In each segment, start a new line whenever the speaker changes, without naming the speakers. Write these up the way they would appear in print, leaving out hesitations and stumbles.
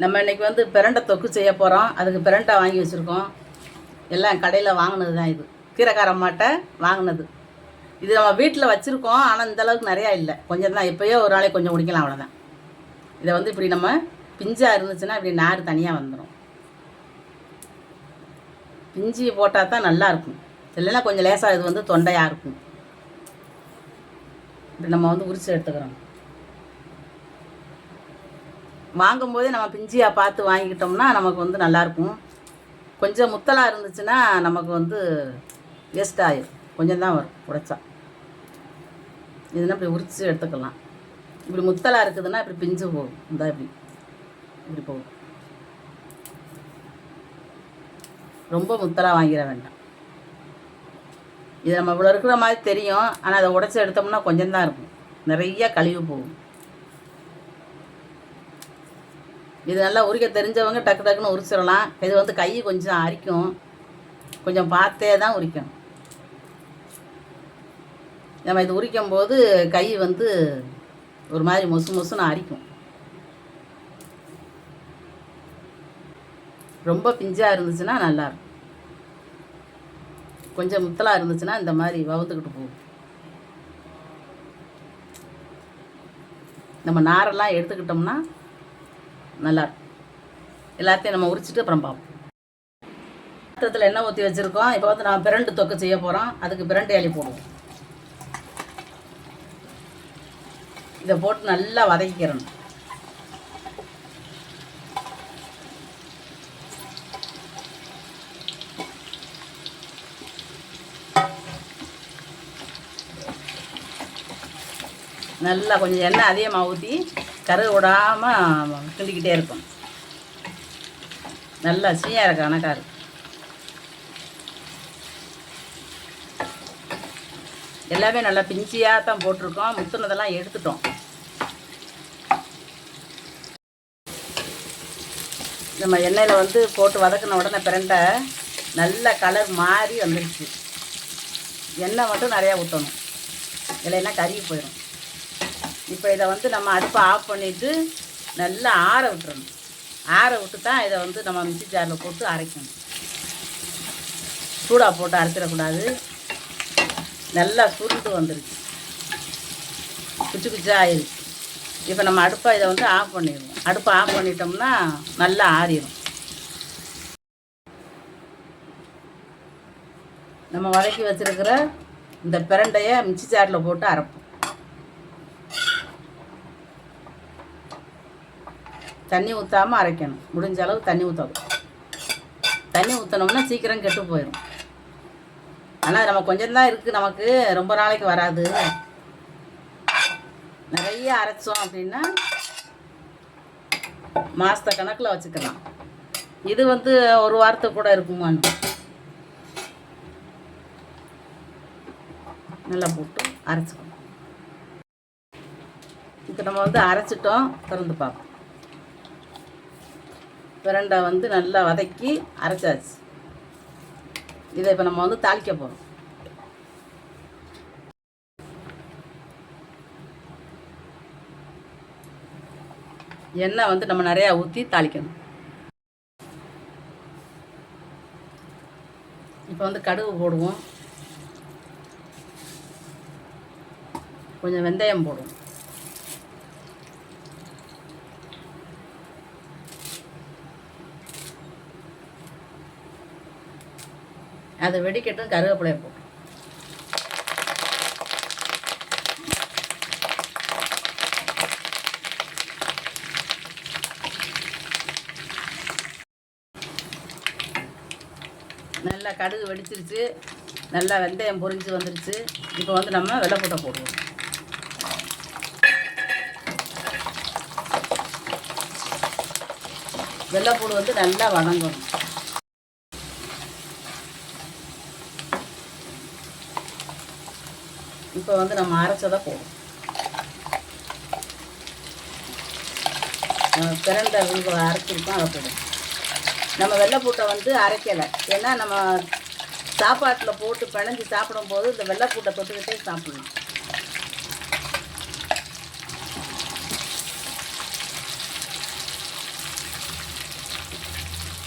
நம்ம இன்றைக்கி வந்து பிரண்டை தொக்கு செய்ய போகிறோம். அதுக்கு பிரண்டை வாங்கி வச்சுருக்கோம். எல்லாம் கடையில் வாங்கினது தான். இது கீரைக்காரம்மாட்ட வாங்கினது. இது நம்ம வீட்டில் வச்சுருக்கோம். ஆனால் இந்தளவுக்கு நிறையா இல்லை, கொஞ்சம் தான். எப்போயோ ஒரு நாளைக்கு கொஞ்சம் குடிக்கலாம், அவ்வளோதான். இதை வந்து இப்படி நம்ம பிஞ்சாக இருந்துச்சுன்னா இப்படி நார் தனியாக வந்துடும். பிஞ்சி போட்டால் தான் நல்லாயிருக்கும். இல்லைன்னா கொஞ்சம் லேசாக இது வந்து தொண்டையாக இருக்கும். இப்படி நம்ம வந்து உரிச்சு எடுத்துக்கிறோம். வாங்கும்போதே நம்ம பிஞ்சியாக பார்த்து வாங்கிக்கிட்டோம்னா நமக்கு வந்து நல்லாயிருக்கும். கொஞ்சம் முத்தலாக இருந்துச்சுன்னா நமக்கு வந்து வேஸ்ட் ஆகிடும். கொஞ்சம் தான் வரும் உடைச்சா. இதுனா இப்படி உரித்து எடுத்துக்கலாம். இப்படி முத்தலாக இருக்குதுன்னா இப்படி பிஞ்சு போகும். இந்த இப்படி இப்படி போகும். ரொம்ப முத்தலாக வாங்கிட வேண்டாம். இது நம்ம இவ்வளோ இருக்கிற மாதிரி தெரியும், ஆனால் அதை உடச்சி எடுத்தோம்னா கொஞ்சம் தான் இருக்கும். நிறைய கழிவு போகும். இது நல்லா உரிக்க தெரிஞ்சவங்க டக்கு டக்குன்னு உரிச்சிடலாம். இது வந்து கை கொஞ்சம் அரிக்கும், கொஞ்சம் பார்த்தே தான் உரிக்கணும். நம்ம இது உரிக்கும் போது கை வந்து ஒரு மாதிரி மொசு மொசுன்னு அரிக்கும். ரொம்ப பிஞ்சாக இருந்துச்சுன்னா நல்லாயிருக்கும். கொஞ்சம் முத்தலாக இருந்துச்சுன்னா இந்த மாதிரி வவுத்துக்கிட்டு போகும். நம்ம நாரெல்லாம் எடுத்துக்கிட்டோம்னா நல்லாயிருக்கும். எல்லாத்தையும் நம்ம உரிச்சிட்டு அப்புறம் பார்ப்போம். பாத்திரத்தில் எண்ணெய் ஊற்றி வச்சுருக்கோம். இப்போ வந்து நம்ம பிரண்டு தொக்கு செய்ய போகிறோம். அதுக்கு பிரண்டு இலை போடுவோம். இதை போட்டு நல்லா வதக்கிக்கிறணும். நல்லா கொஞ்சம் எண்ணெய் அதிகமாக ஊற்றி கருகு விடாமல் கிண்டிக்கிட்டே இருக்கும். நல்லா சீயாக இருக்கு கணக்காரு. எல்லாமே நல்லா பிஞ்சியாக தான் போட்டிருக்கோம். முத்துனதெல்லாம் எடுத்துட்டோம். நம்ம எண்ணெயில் வந்து போட்டு வதக்கின உடனே பிரண்டை நல்ல கலர் மாறி வந்துருச்சு. எண்ணெய் மட்டும் நிறையா ஊற்றணும், இல்லைன்னா கருகி போயிடும். இப்போ இதை வந்து நம்ம அடுப்பை ஆஃப் பண்ணிவிட்டு நல்லா ஆற விட்டுறணும். ஆற விட்டு தான் இதை வந்து நம்ம மிக்ஸி ஜாரில் போட்டு அரைக்கணும். சூடாக போட்டு அரைச்சிடக்கூடாது. நல்லா சுருண்டு வந்துருச்சு, குச்சி குச்சியாக ஆயிடுச்சு. இப்போ நம்ம அடுப்பை இதை வந்து ஆஃப் பண்ணிடுவோம். அடுப்பை ஆஃப் பண்ணிட்டோம்னா நல்லா ஆறிடும். நம்ம வதக்கி வச்சுருக்கிற இந்த பிரண்டையை மிக்ஸி ஜாரில் போட்டு அரைப்போம். தண்ணி ஊற்றாமல் அரைக்கணும். முடிஞ்ச அளவு தண்ணி ஊற்றணும். தண்ணி ஊற்றினோம்னா சீக்கிரம் கெட்டு போயிடும். ஆனால் நம்ம கொஞ்சம்தான் இருக்குது, நமக்கு ரொம்ப நாளைக்கு வராது. நிறைய அரைச்சோம் அப்படின்னா மாதத்தை கணக்கில் வச்சுக்கலாம். இது வந்து ஒரு வாரத்துக்கு கூட இருக்குமான்னு நல்லா போட்டு அரைச்சிக்கணும். இப்போ நம்ம வந்து அரைச்சிட்டோம். திறந்து பார்ப்போம். பிரண்டை வந்து நல்லா வதக்கி அரைச்சாச்சு. இதை இப்போ நம்ம வந்து தாளிக்க போகிறோம். எண்ணெய் வந்து நம்ம நிறையா ஊற்றி தாளிக்கணும். இப்போ வந்து கடுகு போடுவோம், கொஞ்சம் வெந்தயம் போடுவோம். அதை வெடிக்கட்டும். கருவேப்பிலையை போடும். நல்லா கடுகு வெடிச்சிருச்சு, நல்லா வெந்தயம் பொரிஞ்சு வந்துருச்சு. இப்போ வந்து நம்ம வெள்ளைப்பூட்டை போடுவோம். வெள்ளைப்பூடு வந்து நல்லா வதங்கணும். இப்போ வந்து நம்ம அரைச்சதை போடுவோம். பிரண்டை அரைச்சிருக்கோம், அதை போடுவோம். நம்ம வெள்ளைப்பூட்டை வந்து அரைக்கலை, ஏன்னா நம்ம சாப்பாட்டில் போட்டு பிணைஞ்சி சாப்பிடும்போது இந்த வெள்ளைப்பூட்டை தொட்டுக்கிட்டே சாப்பிடணும்.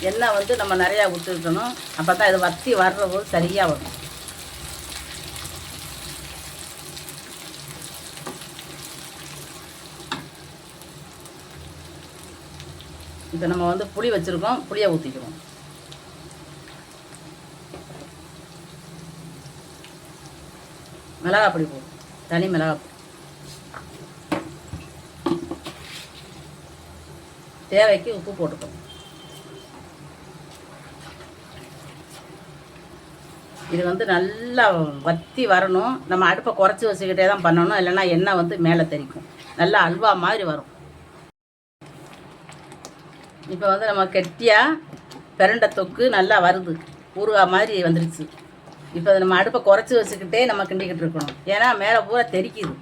எண்ணெய் வந்து நம்ம நிறையா ஊற்றிருக்கணும். அப்போ தான் இது வற்றி வர்ற போது சரியாக வரும். இப்போ நம்ம வந்து புளி வச்சுருக்கோம், புளியை ஊற்றிக்கிறோம். மிளகாய் பொடி போடும், தனி மிளகாய் பொடி. தேவைக்கு உப்பு போட்டுக்கணும். இது வந்து நல்லா வற்றி வரணும். நம்ம அடுப்பை குறைச்சி வச்சுக்கிட்டே தான் பண்ணணும், இல்லைன்னா எண்ணெய் வந்து மேலே தெரிக்கும். நல்லா அல்வா மாதிரி வரும். இப்போ வந்து நம்ம கெட்டியாக பிரண்டை தொக்கு நல்லா வருது, ஊறுகாய் மாதிரி வந்துடுச்சு. இப்போ அதை நம்ம அடுப்பை குறைச்சி வச்சுக்கிட்டே நம்ம கிண்டிக்கிட்டு இருக்கணும், ஏன்னா மேலே பூரா தெரிக்குது.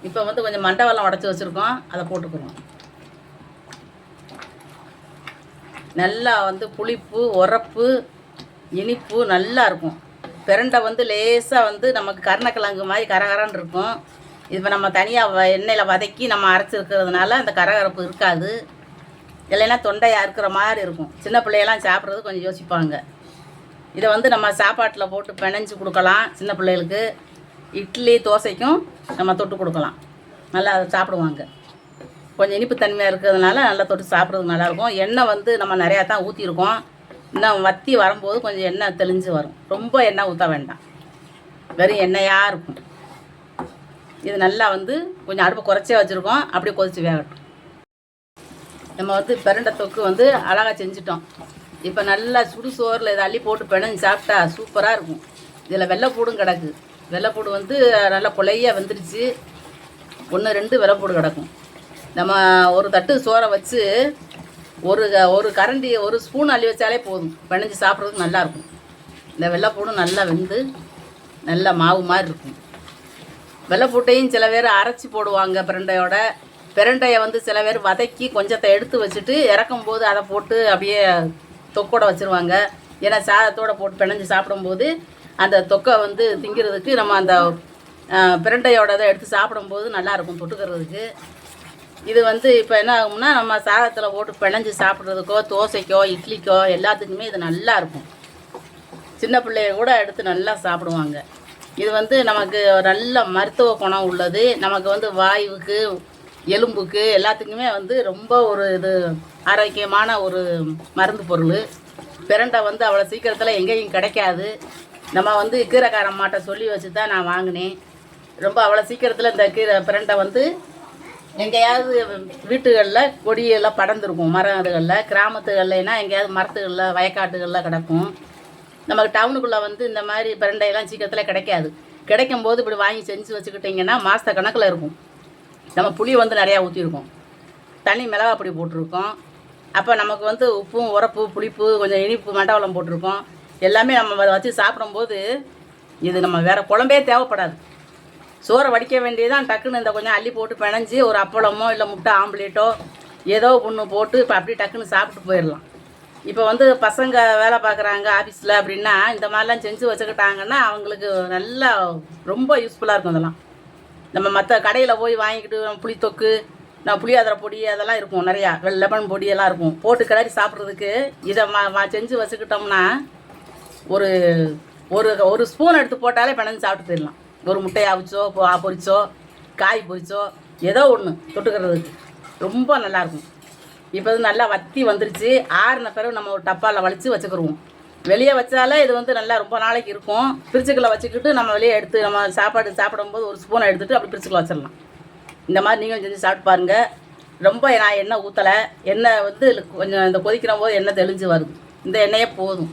இப்போ வந்து கொஞ்சம் மண்டவெல்லம் உடச்சி வச்சுருக்கோம், அதை போட்டுக்கிறோம். நல்லா வந்து புளிப்பு, உரப்பு, இனிப்பு நல்லா இருக்கும். பிரண்டை வந்து லேசாக வந்து நமக்கு கருணக்கிழங்கு மாதிரி கரகரன்னு இருக்கும். இப்போ நம்ம தனியாக எண்ணெயில் வதக்கி நம்ம அரைச்சிருக்கிறதுனால அந்த கரகரப்பு இருக்காது. இல்லைன்னா தொண்டையாக இருக்கிற மாதிரி இருக்கும். சின்ன பிள்ளையெல்லாம் சாப்பிட்றது கொஞ்சம் யோசிப்பாங்க. இதை வந்து நம்ம சாப்பாட்டில் போட்டு பிணைஞ்சி கொடுக்கலாம். சின்ன பிள்ளைகளுக்கு இட்லி தோசைக்கும் நம்ம தொட்டு கொடுக்கலாம், நல்லா அதை சாப்பிடுவாங்க. கொஞ்சம் இனிப்பு தன்மையாக இருக்கிறதுனால நல்லா தொட்டு சாப்பிட்றதுக்கு நல்லாயிருக்கும். எண்ணெய் வந்து நம்ம நிறையா தான் ஊற்றிருக்கோம். இன்னும் வற்றி வரும்போது கொஞ்சம் எண்ணெய் தெளிஞ்சு வரும். ரொம்ப எண்ணெய் ஊற்ற வேண்டாம், வெறும் எண்ணெயாக இருக்கும். இது நல்லா வந்து கொஞ்சம் அடுப்பை குறைச்சே வச்சுருக்கோம், அப்படியே கொதித்து வேகட்டும். நம்ம வந்து பிரண்டை தொக்கு வந்து அழகாக செஞ்சிட்டோம். இப்போ நல்லா சுடு சோறில் இதை அள்ளி போட்டு பிணைஞ்சு சாப்பிட்டா சூப்பராக இருக்கும். இதில் வெள்ளைப்பூடும் கிடக்கு. வெள்ளைப்பூடு வந்து நல்லா கொலையாக வெந்துடுச்சு. 1-2 வெள்ளைப்பூடு கிடக்கும். நம்ம ஒரு தட்டு சோறை வச்சு ஒரு கரண்டி 1 ஸ்பூன் அள்ளி வச்சாலே போதும், பிணைஞ்சு சாப்பிட்றதுக்கு நல்லாயிருக்கும். இந்த வெள்ளைப்பூடும் நல்லா வெந்து நல்லா மாவு மாதிரி இருக்கும். வெள்ளைப்பூட்டையும் சில பேர் அரைச்சி போடுவாங்க பிரண்டையோட. பிரண்டையை வந்து சில பேர் வதக்கி கொஞ்சத்தை எடுத்து வச்சுட்டு இறக்கும் போது அதை போட்டு அப்படியே தொக்கோட வச்சுருவாங்க. ஏன்னா சாதத்தோடு போட்டு பிணைஞ்சு சாப்பிடும்போது அந்த தொக்கை வந்து திங்கிறதுக்கு நம்ம அந்த பிரண்டையோட இதை எடுத்து சாப்பிடும்போது நல்லாயிருக்கும் தொட்டுக்கிறதுக்கு. இது வந்து இப்போ என்ன ஆகும்னா, நம்ம சாதத்தில் போட்டு பிணைஞ்சு சாப்பிட்றதுக்கோ தோசைக்கோ இட்லிக்கோ எல்லாத்துக்குமே இது நல்லாயிருக்கும். சின்ன பிள்ளைய கூட எடுத்து நல்லா சாப்பிடுவாங்க. இது வந்து நமக்கு நல்ல மருத்துவ குணம் உள்ளது. நமக்கு வந்து வாயுவுக்கு, எலும்புக்கு எல்லாத்துக்குமே வந்து ரொம்ப ஒரு இது ஆரோக்கியமான ஒரு மருந்து பொருள். பிரண்டை வந்து அவ்வளோ சீக்கிரத்தில் எங்கேயும் கிடைக்காது. நம்ம வந்து கீரைக்காரம்மாட்ட சொல்லி வச்சு தான் நான் வாங்கினேன். ரொம்ப அவ்வளோ சீக்கிரத்தில் இந்த பிரண்டை வந்து எங்கேயாவது வீட்டுகளில் கொடியெல்லாம் படர்ந்துருக்கும், மரம் இதுகளில். கிராமத்துகள்லைனா எங்கேயாவது மரத்துகளில் வயக்காட்டுகளில் கிடக்கும். நமக்கு டவுனுக்குள்ளே வந்து இந்த மாதிரி பிரண்டையெல்லாம் சீக்கிரத்தில் கிடைக்காது. கிடைக்கும் போது இப்படி வாங்கி செஞ்சு வச்சுக்கிட்டிங்கன்னா மாத கணக்கில் இருக்கும். நம்ம புளி வந்து நிறையா ஊற்றிருக்கோம், தனி மிளகாய் பொடி போட்டிருக்கோம். அப்போ நமக்கு வந்து உப்பும் உரப்பு புளிப்பு கொஞ்சம் இனிப்பு மண்டவெல்லம் போட்டிருக்கோம். எல்லாமே நம்ம வச்சு சாப்பிடும்போது இது நம்ம வேறு குழம்பே தேவைப்படாது. சோறை வடிக்க வேண்டியதான், டக்குன்னு இந்த கொஞ்சம் அள்ளி போட்டு பிணைஞ்சி ஒரு அப்பளமோ இல்லை முட்டை ஆம்லேட்டோ ஏதோ ஒன்று போட்டு இப்போ அப்படியே டக்குன்னு சாப்பிட்டு போயிடலாம். இப்போ வந்து பசங்க வேலை பார்க்குறாங்க ஆஃபீஸில் அப்படின்னா இந்த மாதிரிலாம் செஞ்சு வச்சுக்கிட்டாங்கன்னா அவங்களுக்கு நல்லா ரொம்ப யூஸ்ஃபுல்லாக இருக்கும். அதெல்லாம் நம்ம மற்ற கடையில் போய் வாங்கிக்கிட்டு புளித்தொக்கு, நான் புளியாதரை பொடி அதெல்லாம் இருக்கும், நிறையா லெமன் பொடியெல்லாம் இருக்கும், போட்டு கிளறி சாப்பிட்றதுக்கு இதை செஞ்சு வச்சுக்கிட்டோம்னா ஒரு ஒரு ஒரு ஸ்பூன் எடுத்து போட்டாலே பிணைஞ்சு சாப்பிட்டு போயிடலாம். ஒரு முட்டையை அவிச்சோ பொரிச்சோ காய் பொரிச்சோ ஏதோ ஒன்று தொட்டுக்கிறதுக்கு ரொம்ப நல்லாயிருக்கும். இப்போ இது நல்லா வற்றி வந்துருச்சு. ஆறின பிறகு நம்ம ஒரு டப்பாவில் வலித்து வச்சுக்கிடுவோம். வெளியே வச்சாலே இது வந்து நல்லா ரொம்ப நாளைக்கு இருக்கும். ஃப்ரிட்ஜுக்குள்ளே வச்சுக்கிட்டு நம்ம வெளியே எடுத்து நம்ம சாப்பாடு சாப்பிடும்போது ஒரு ஸ்பூனை எடுத்துகிட்டு அப்படி ஃப்ரிட்ஜுக்குள்ளே வச்சிடலாம். இந்த மாதிரி நீங்களும் செஞ்சு சாப்பிட்டு பாருங்கள். ரொம்ப நான் எண்ணெய் ஊற்றலை, எண்ணெய் வந்து கொஞ்சம் இந்த கொதிக்கிற போது எண்ணெய் தெளிஞ்சு வருது. இந்த எண்ணெயே போதும்.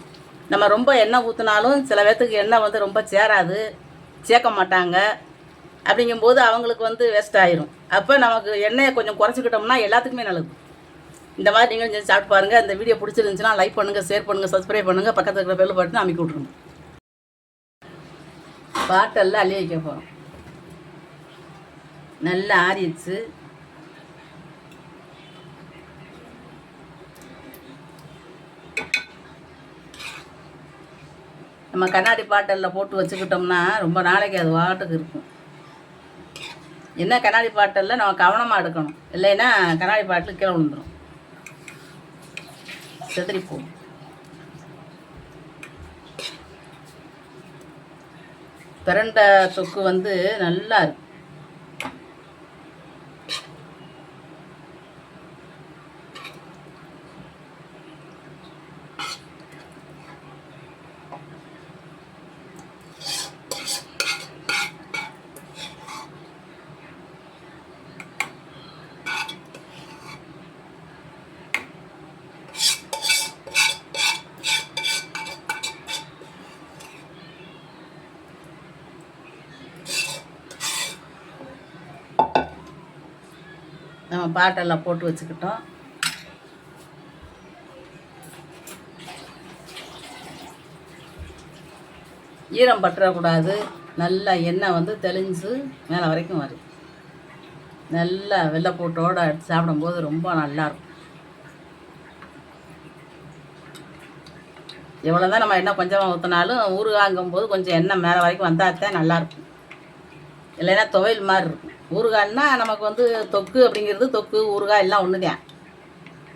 நம்ம ரொம்ப எண்ணெய் ஊற்றினாலும் சில பேர்த்துக்கு எண்ணெய் வந்து ரொம்ப சேராது, சேர்க்க மாட்டாங்க. அப்படிங்கும்போது அவங்களுக்கு வந்து வேஸ்ட் ஆயிரும். அப்போ நமக்கு எண்ணெயை கொஞ்சம் குறைச்சிக்கிட்டோம்னா எல்லாத்துக்குமே நல்லது. இந்த மாதிரி நீங்களும் செஞ்சு சாப்பிட்டு பாருங்கள். இந்த வீடியோ பிடிச்சிருந்துச்சுன்னா லைக் பண்ணுங்கள், ஷேர் பண்ணுங்கள், சப்ஸ்கிரைப் பண்ணுங்கள், பக்கத்தில் இருக்கிற பெல் பட்டனை அமைக்கி விட்ருங்க. பாட்டெல்லாம் அள்ளி வைக்க போகிறோம். நல்லா ஆறிடுச்சு. நம்ம கண்ணாடி பாட்டலில் போட்டு வச்சுக்கிட்டோம்னா ரொம்ப நாளைக்கு அது வாட்டுக்கு இருக்கும். என்ன கண்ணாடி பாட்டில் நம்ம கவனமாக எடுக்கணும், இல்லைன்னா கண்ணாடி பாட்டில் கீழே விழுந்துடும், செதறிப்போம். பிரண்டை தொக்கு வந்து நல்லா இருக்கும். நம்ம பாட்டெல்லாம் போட்டு வச்சுக்கிட்டோம். ஈரம் பற்றக்கூடாது. நல்லா எண்ணெய் வந்து தெளிஞ்சு மேலே வரைக்கும் வரும். நல்லா வெள்ளைப்பூட்டோடு எடுத்து சாப்பிடும்போது ரொம்ப நல்லாயிருக்கும். எவ்வளோ தான் நம்ம எண்ணெய் கொஞ்சமாக ஊற்றினாலும் ஊறுகாங்கும்போது கொஞ்சம் எண்ணெய் மேலே வரைக்கும் வந்தால் தான் நல்லாயிருக்கும். இல்லைன்னா துவையல் மாதிரி இருக்கும். ஊறுகாய்னா நமக்கு வந்து தொக்கு அப்படிங்கிறது, தொக்கு ஊறுகாய் எல்லாம் ஒன்று தான்.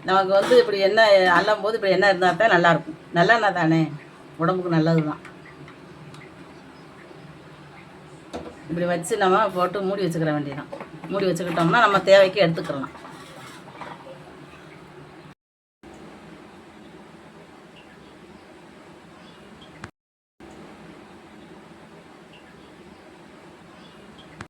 நமக்கு வந்து இப்படி எண்ணெய் அள்ளும் போது இப்படி எண்ணெய் இருந்தால் தான் நல்லாயிருக்கும். நல்லெண்ணெய் தானே, உடம்புக்கு நல்லது தான். இப்படி வச்சு நம்ம போட்டு மூடி வச்சுக்கிற வேண்டியதான். மூடி வச்சுக்கிட்டோம்னா நம்ம தேவைக்கு எடுத்துக்கலாம்.